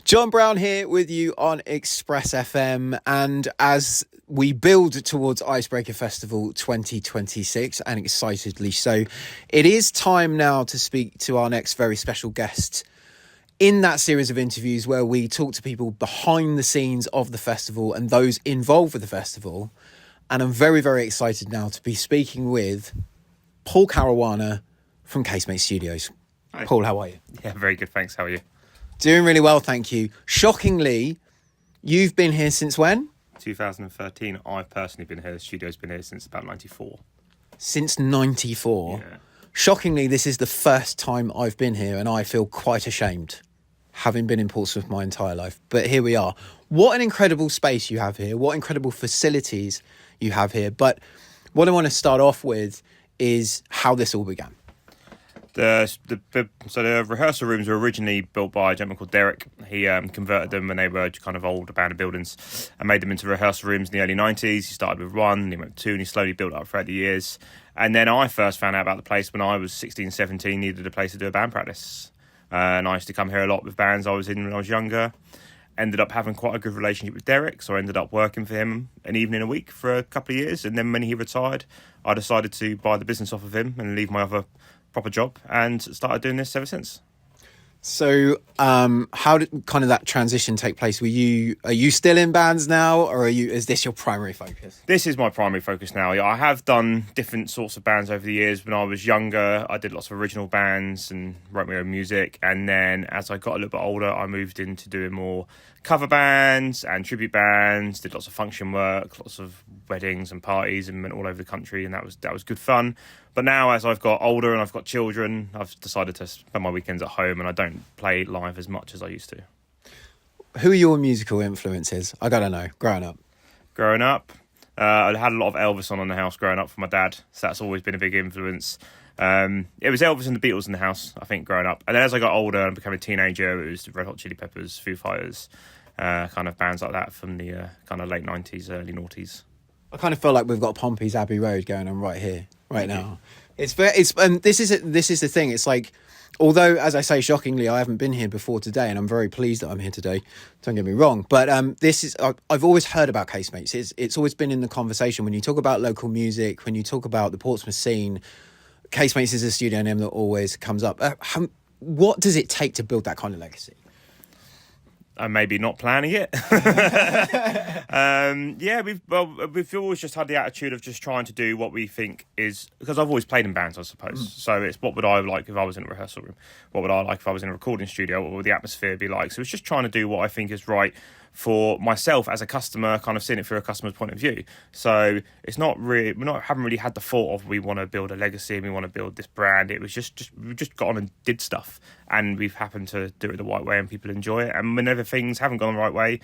Jon Brown here with you on ExpressFM, and as we build towards Icebreaker Festival 2026, and excitedly so, it is time now to speak to our next very special guest in that series of interviews where we talk to people behind the scenes of the festival and those involved with the festival. And I'm very, very excited now to be speaking with Paul Caruana from Casemates Studios. Hi. Paul, how are you? Yeah, very good, thanks. How are you? Doing really well, thank you. Shockingly, you've been here since when? 2013. I've personally been here. The studio's been here since about 94. Since 94. Yeah. Shockingly, this is the first time I've been here, and I feel quite ashamed, having been in Portsmouth my entire life. But here we are. What an incredible space you have here. What incredible facilities you have here. But what I want to start off with is how this all began. So the rehearsal rooms were originally built by a gentleman called Derek. He converted them when they were kind of old abandoned buildings and made them into rehearsal rooms in the early 90s. He started with one, then he went with two, and he slowly built up throughout the years. And then I first found out about the place when I was 16, 17, needed a place to do a band practice. And I used to come here a lot with bands I was in when I was younger. Ended up having quite a good relationship with Derek, so I ended up working for him an evening a week for a couple of years. And then when he retired, I decided to buy the business off of him and leave my other proper job and started doing this ever since. So how did kind of that transition take place? Are you still in bands now, or is this your primary focus? This is my primary focus now. I have done different sorts of bands over the years. When I was younger, I did lots of original bands and wrote my own music. And then as I got a little bit older, I moved into doing more cover bands and tribute bands, did lots of function work, lots of weddings and parties, and went all over the country, and that was good fun. But now, as I've got older and I've got children, I've decided to spend my weekends at home, and I don't play live as much as I used to. Who are your musical influences? I gotta know, growing up. I had a lot of Elvis on in the house growing up from my dad, so that's always been a big influence. It was Elvis and the Beatles in the house, I think, growing up. And then as I got older and became a teenager, it was Red Hot Chili Peppers, Foo Fighters, kind of bands like that from the kind of late 90s, early noughties. I kind of feel like we've got Pompey's Abbey Road going on right here, right now. And this is the thing. It's like, although, as I say, shockingly, I haven't been here before today, and I'm very pleased that I'm here today. Don't get me wrong, but I've always heard about Casemates. It's always been in the conversation when you talk about local music, when you talk about the Portsmouth scene. Casemates is a studio name that always comes up. What does it take to build that kind of legacy? Maybe not planning it. We've always just had the attitude of just trying to do what we think is, because I've always played in bands, I suppose. So it's, what would I like if I was in a rehearsal room? What would I like if I was in a recording studio? What would the atmosphere be like? So it's just trying to do what I think is right for myself as a customer, kind of seeing it through a customer's point of view. So it's not really, haven't really had the thought of we want to build a legacy and we want to build this brand. It was just we just got on and did stuff, and we've happened to do it the right way and people enjoy it. And whenever things haven't gone the right way,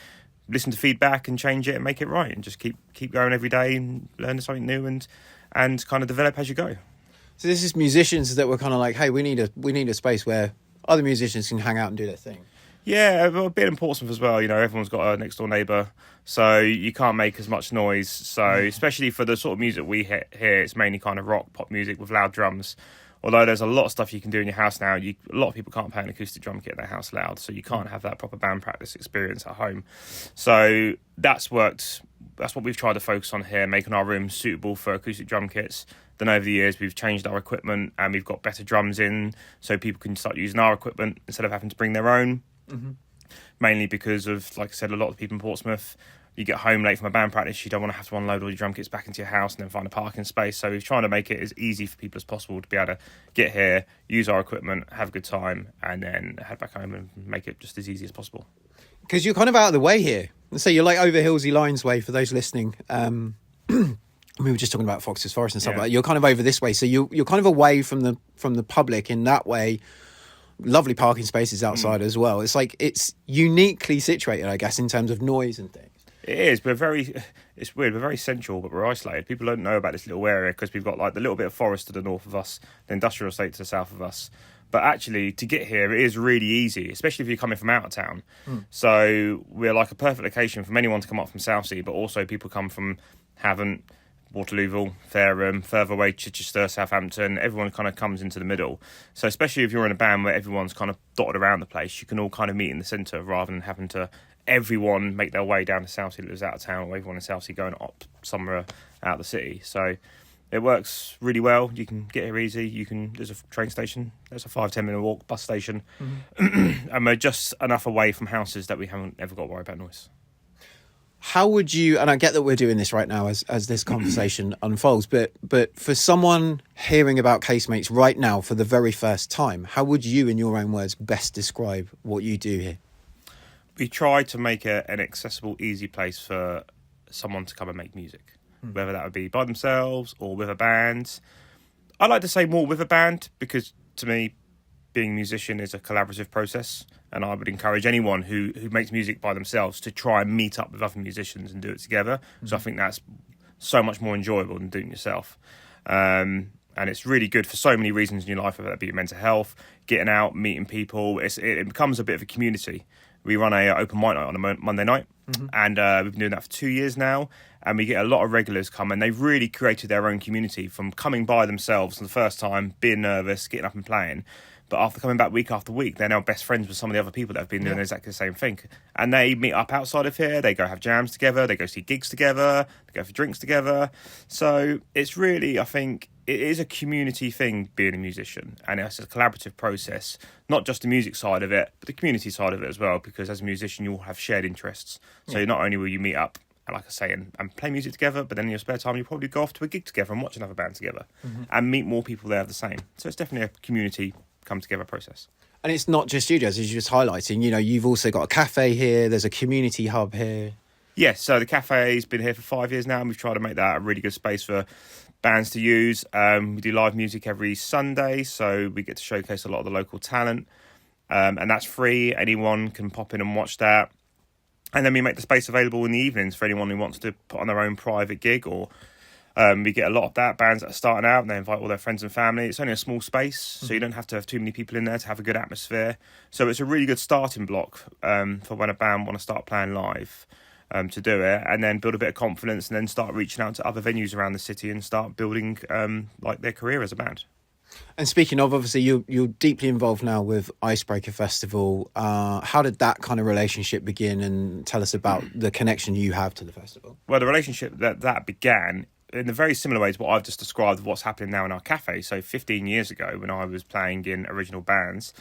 listen to feedback and change it and make it right, and just keep going every day and learn something new and kind of develop as you go. So this is musicians that were kind of like, hey, we need a space where other musicians can hang out and do their thing. Yeah, well, being in Portsmouth as well, everyone's got a next door neighbour, so you can't make as much noise. So especially for the sort of music we hear, it's mainly kind of rock, pop music with loud drums. Although there's a lot of stuff you can do in your house now, a lot of people can't play an acoustic drum kit in their house loud, so you can't have that proper band practice experience at home. So that's worked. That's what we've tried to focus on here, making our rooms suitable for acoustic drum kits. Then over the years, we've changed our equipment and we've got better drums in, so people can start using our equipment instead of having to bring their own. Mm-hmm. Mainly because of, like I said, a lot of people in Portsmouth, you get home late from a band practice, you don't want to have to unload all your drum kits back into your house and then find a parking space. So we're trying to make it as easy for people as possible to be able to get here, use our equipment, have a good time, and then head back home and make it just as easy as possible. Because you're kind of out of the way here. So you're like over Hillsey Lines way for those listening. We were just talking about Fox's Forest and stuff like that. You're kind of over this way. So you're kind of away from the public in that way. Lovely parking spaces outside as well. It's like it's uniquely situated, I guess, in terms of noise and things. It is, but it's weird. We're very central, but we're isolated. People don't know about this little area because we've got like the little bit of forest to the north of us, the industrial estate to the south of us. But actually, to get here, it is really easy, especially if you're coming from out of town. So we're like a perfect location for anyone to come up from Southsea, but also people come from Havant, Waterlooville, Fareham, further away, Chichester, Southampton. Everyone kind of comes into the middle. So especially if you're in a band where everyone's kind of dotted around the place, you can all kind of meet in the centre rather than having to everyone make their way down to Southsea that lives out of town, or everyone in Southsea going up somewhere out of the city. So it works really well. You can get here easy. There's a train station. There's a 5-10 minute walk, bus station. And we're just enough away from houses that we haven't ever got to worry about noise. How would you, and I get that we're doing this right now as this conversation unfolds, but for someone hearing about Casemates right now for the very first time, how would you, in your own words, best describe what you do here? We try to make it an accessible, easy place for someone to come and make music, whether that would be by themselves or with a band. I like to say more with a band because, to me, being a musician is a collaborative process, and I would encourage anyone who makes music by themselves to try and meet up with other musicians and do it together. So I think that's so much more enjoyable than doing it yourself. And it's really good for so many reasons in your life, whether that be your mental health, getting out, meeting people. It becomes a bit of a community. We run a open mic night on a Monday night, and we've been doing that for 2 years now, and we get a lot of regulars come, and they've really created their own community from coming by themselves for the first time, being nervous, getting up and playing. But after coming back week after week, they're now best friends with some of the other people that have been doing exactly the same thing. And they meet up outside of here, they go have jams together, they go see gigs together, they go for drinks together. So it's really, I think, it is a community thing being a musician, and it's a collaborative process, not just the music side of it, but the community side of it as well, because as a musician, you'll have shared interests. So not only will you meet up, like I say, and play music together, but then in your spare time, you probably go off to a gig together and watch another band together and meet more people there of the same. So it's definitely a community come together process. And it's not just studios, as you're just highlighting. You know, you've also got a cafe here, there's a community hub here. Yes, so the cafe's been here for 5 years now, and we've tried to make that a really good space for bands to use. We do live music every Sunday, so we get to showcase a lot of the local talent, and that's free. Anyone can pop in and watch that. And then we make the space available in the evenings for anyone who wants to put on their own private gig, or we get a lot of that, bands that are starting out, and they invite all their friends and family. It's only a small space, so you don't have to have too many people in there to have a good atmosphere. So it's a really good starting block for when a band want to start playing live, to do it, and then build a bit of confidence, and then start reaching out to other venues around the city and start building like their career as a band. And speaking of, obviously, you're deeply involved now with Icebreaker Festival. How did that kind of relationship begin? And tell us about the connection you have to the festival. Well, the relationship that began in a very similar way to what I've just described, what's happening now in our cafe. So 15 years ago, when I was playing in original bands,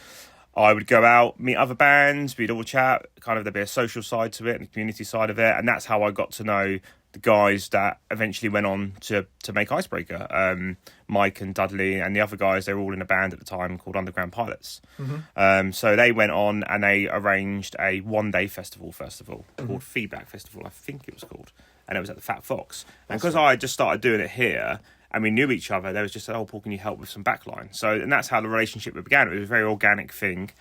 I would go out, meet other bands, we'd all chat, kind of there'd be a social side to it and a community side of it. And that's how I got to know the guys that eventually went on to make Icebreaker. Mike and Dudley and the other guys, they were all in a band at the time called Underground Pilots. So they went on and they arranged a one-day festival called Feedback Festival, I think it was called. And it was at the Fat Fox. And because I just started doing it here, and we knew each other, there was just, oh, Paul, can you help with some backline? So, and that's how the relationship began. It was a very organic thing.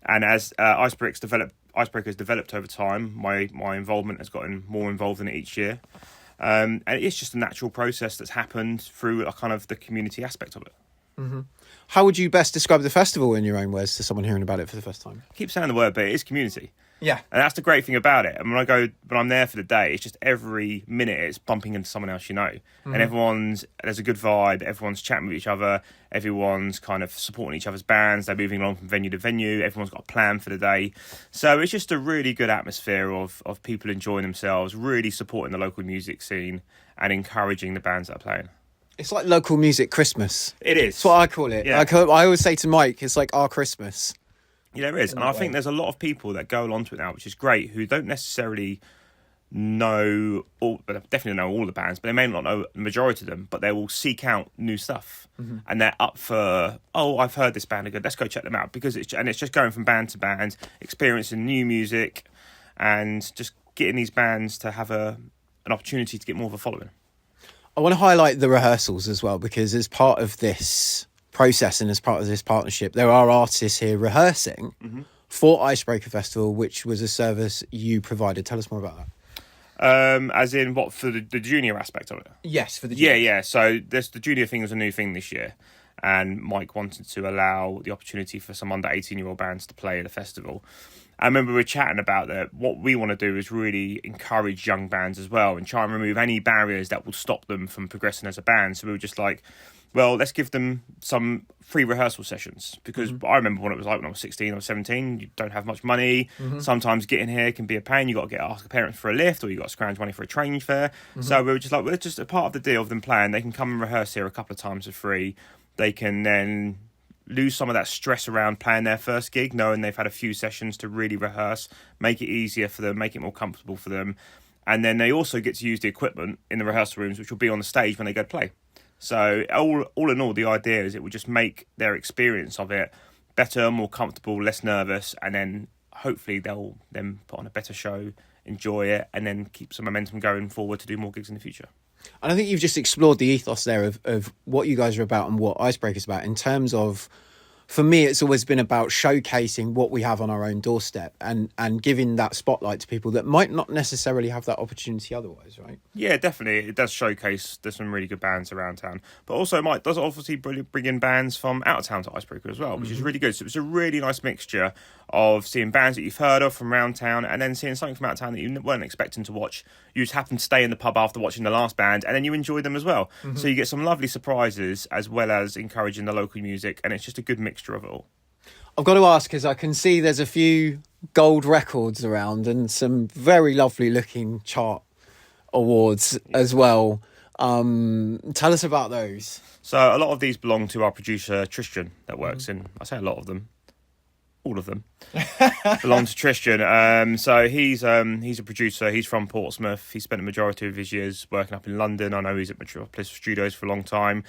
And as Icebreaker's developed over time, my involvement has gotten more involved in it each year. And it's just a natural process that's happened through a kind of the community aspect of it. How would you best describe the festival in your own words to someone hearing about it for the first time? I keep saying the word, but it is community. Yeah. And that's the great thing about it. And when I'm there for the day, it's just every minute it's bumping into someone else you know. And there's a good vibe, everyone's chatting with each other, everyone's kind of supporting each other's bands, they're moving along from venue to venue, everyone's got a plan for the day. So it's just a really good atmosphere of people enjoying themselves, really supporting the local music scene and encouraging the bands that are playing. It's like local music Christmas. It is. That's what I call it. Yeah. Like, I always say to Mike, it's like our Christmas. Yeah, there is. And I think there's a lot of people that go along to it now, which is great, who don't necessarily know, definitely know all the bands, but they may not know the majority of them, but they will seek out new stuff. And they're up for, I've heard this band are good, let's go check them out. Because it's just going from band to band, experiencing new music, and just getting these bands to have an opportunity to get more of a following. I want to highlight the rehearsals as well, because as part of this process and as part of this partnership, there are artists here rehearsing for Icebreaker Festival, which was a service you provided. Tell us more about that. As in what, for the junior aspect of it? Yes, for the junior. Yeah. So the junior thing was a new thing this year, and Mike wanted to allow the opportunity for some under 18-year-old bands to play at the festival. I remember we were chatting about that. What we want to do is really encourage young bands as well and try and remove any barriers that will stop them from progressing as a band. So we were just like, well, let's give them some free rehearsal sessions, because I remember what it was like when I was 16 or 17. You don't have much money. Sometimes getting here can be a pain. You got to ask a parent for a lift, or you got to scrounge money for a train fare. So we were just like, well, it's just a part of the deal of them playing. They can come and rehearse here a couple of times for free. They can then lose some of that stress around playing their first gig, knowing they've had a few sessions to really rehearse, make it easier for them, make it more comfortable for them. And then they also get to use the equipment in the rehearsal rooms, which will be on the stage when they go to play. So all in all, the idea is it will just make their experience of it better, more comfortable, less nervous, and then hopefully they'll then put on a better show, enjoy it, and then keep some momentum going forward to do more gigs in the future. And I think you've just explored the ethos there of what you guys are about and what Icebreaker's about. In terms of, for me, it's always been about showcasing what we have on our own doorstep and giving that spotlight to people that might not necessarily have that opportunity otherwise, right? Yeah, definitely. It does showcase there's some really good bands around town. But also it does obviously bring in bands from out of town to Icebreaker as well, which is really good. So it's a really nice mixture of seeing bands that you've heard of from around town and then seeing something from out of town that you weren't expecting to watch. You just happen to stay in the pub after watching the last band and then you enjoy them as well. So you get some lovely surprises as well as encouraging the local music, and it's just a good mixture of it all. I've got to ask, because I can see there's a few gold records around and some very lovely looking chart awards as well. Tell us about those. So a lot of these belong to our producer Tristan that works in, I say a lot of them, all of them belong to Tristan. So he's a producer. He's from Portsmouth. He spent the majority of his years working up in London. I know he's at Metropolis Studios for a long time.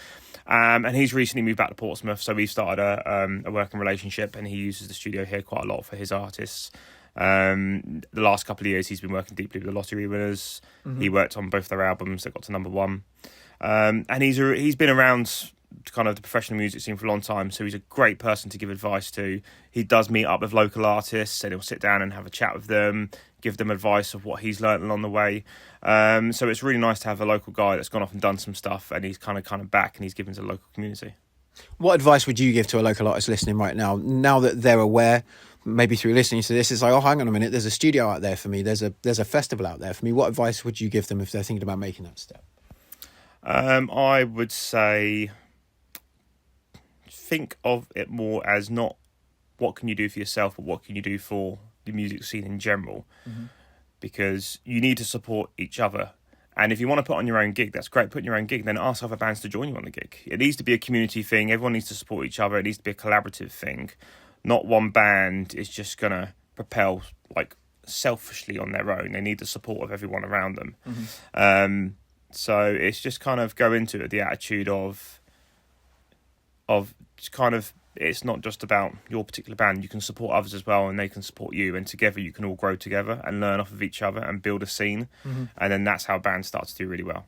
And he's recently moved back to Portsmouth. So we've started a working relationship, and he uses the studio here quite a lot for his artists. The last couple of years he's been working deeply with the Lottery Winners. He worked on both their albums that got to number one. And he's been around kind of the professional music scene for a long time, so he's a great person to give advice to. He does meet up with local artists and he'll sit down and have a chat with them, give them advice of what he's learned along the way. So it's really nice to have a local guy that's gone off and done some stuff, and he's kind of back and he's given to the local community. What advice would you give to a local artist listening right now that they're aware, maybe through listening to this, it's like, oh, hang on a minute, there's a studio out there for me, there's a festival out there for me. What advice would you give them if they're thinking about making that step? I would say think of it more as not what can you do for yourself, but what can you do for the music scene in general. Because you need to support each other. And if you want to put on your own gig, that's great, put on your own gig, then ask other bands to join you on the gig. It needs to be a community thing. Everyone needs to support each other. It needs to be a collaborative thing. Not one band is just going to propel like selfishly on their own. They need the support of everyone around them. So it's just kind of go into it, the attitude of kind of, it's not just about your particular band. You can support others as well, and they can support you, and together you can all grow together and learn off of each other and build a scene. And then that's how bands start to do really well.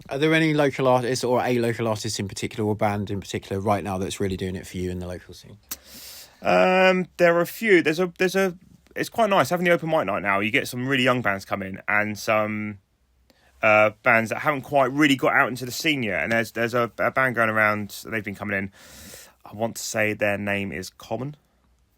Are there any local artists, or a local artist in particular, or band in particular right now that's really doing it for you in the local scene? There are a few. There's a it's quite nice having the open mic night now. You get some really young bands come in, and some bands that haven't quite really got out into the scene yet. And there's a band going around. They've been coming in. I want to say their name is Common.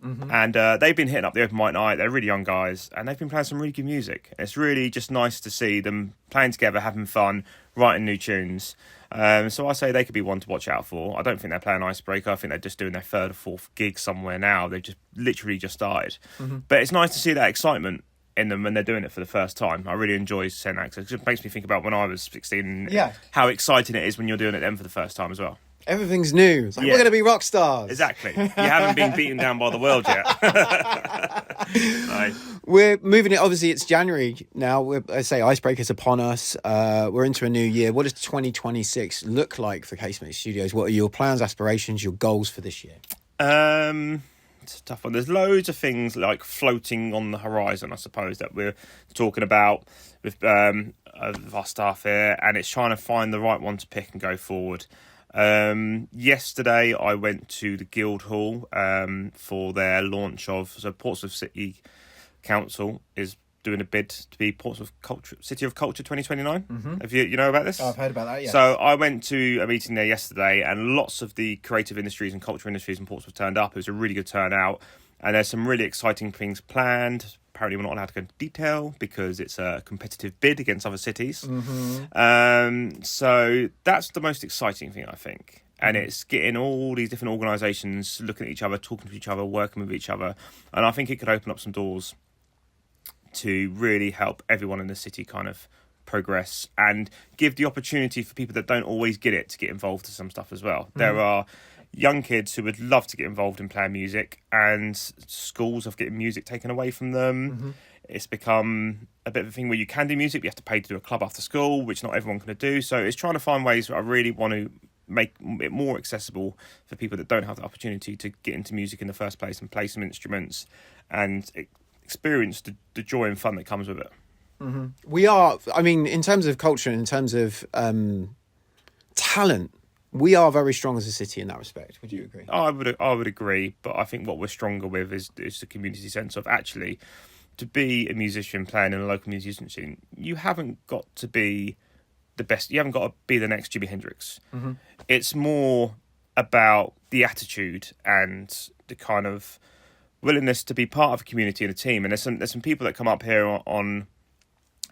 And they've been hitting up the open mic night. They're really young guys, and they've been playing some really good music. It's really just nice to see them playing together, having fun, writing new tunes. So I say they could be one to watch out for. I don't think they're playing Icebreaker. I think they're just doing their third or fourth gig somewhere now. They've just literally just started. But it's nice to see that excitement in them when they're doing it for the first time. I really enjoy saying that, because it makes me think about when I was 16, how exciting it is when you're doing it then for the first time as well. Everything's new. It's like, we're going to be rock stars. Exactly. You haven't been beaten down by the world yet. No. We're moving it. Obviously, it's January now. I say Icebreaker's upon us. We're into a new year. What does 2026 look like for Casemates Studios? What are your plans, aspirations, your goals for this year? It's a tough one. There's loads of things like floating on the horizon, I suppose, that we're talking about with our staff here, and it's trying to find the right one to pick and go forward. Yesterday I went to the Guildhall for their launch of, so Portsmouth City Council is doing a bid to be Portsmouth City of Culture 2029. Have you know about this? I've heard about that, yeah. So I went to a meeting there yesterday, and lots of the creative industries and culture industries in Portsmouth turned up. It was a really good turnout. And there's some really exciting things planned. Apparently we're not allowed to go into detail because it's a competitive bid against other cities. So that's the most exciting thing, I think. And it's getting all these different organisations looking at each other, talking to each other, working with each other. And I think it could open up some doors to really help everyone in the city kind of progress and give the opportunity for people that don't always get it to get involved in some stuff as well. There are young kids who would love to get involved in playing music, and schools are getting music taken away from them. It's become a bit of a thing where you can do music, but you have to pay to do a club after school, which not everyone can do. So it's trying to find ways where I really want to make it more accessible for people that don't have the opportunity to get into music in the first place and play some instruments and experience the joy and fun that comes with it. We are, I mean, in terms of culture, in terms of talent, we are very strong as a city in that respect. Would you agree? I would agree, but I think what we're stronger with is the community sense of actually, to be a musician playing in a local musician scene, you haven't got to be the best. You haven't got to be the next Jimi Hendrix. It's more about the attitude and the kind of willingness to be part of a community and a team. And there's some people that come up here on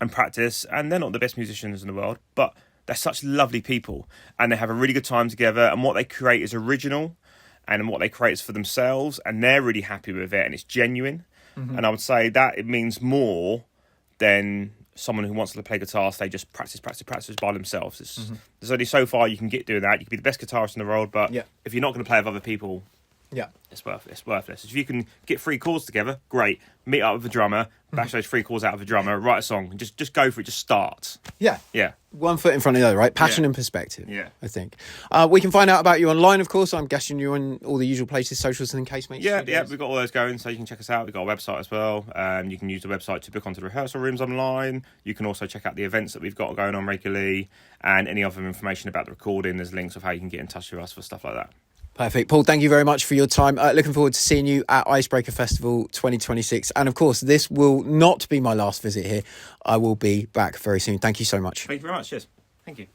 and practice, and they're not the best musicians in the world, but they're such lovely people, and they have a really good time together, and what they create is original, and what they create is for themselves, and they're really happy with it, and it's genuine. And I would say that it means more than someone who wants to play guitar, so they just practice by themselves. There's only so far you can get doing that. You can be the best guitarist in the world, but if you're not going to play with other people, it's worthless. If you can get 3 chords together, great. Meet up with a drummer, bash those 3 chords out of a drummer, write a song, just go for it. Just start. Yeah. One foot in front of the other, right? Passion and perspective. I think. We can find out about you online, of course. I'm guessing you're on all the usual places, socials and Casemates. Yeah, we've got all those going, so you can check us out. We've got a website as well. You can use the website to book onto the rehearsal rooms online. You can also check out the events that we've got going on regularly, and any other information about the recording. There's links of how you can get in touch with us for stuff like that. Perfect. Paul, thank you very much for your time. Looking forward to seeing you at Icebreaker Festival 2026. And of course, this will not be my last visit here. I will be back very soon. Thank you so much. Thank you very much. Cheers. Thank you.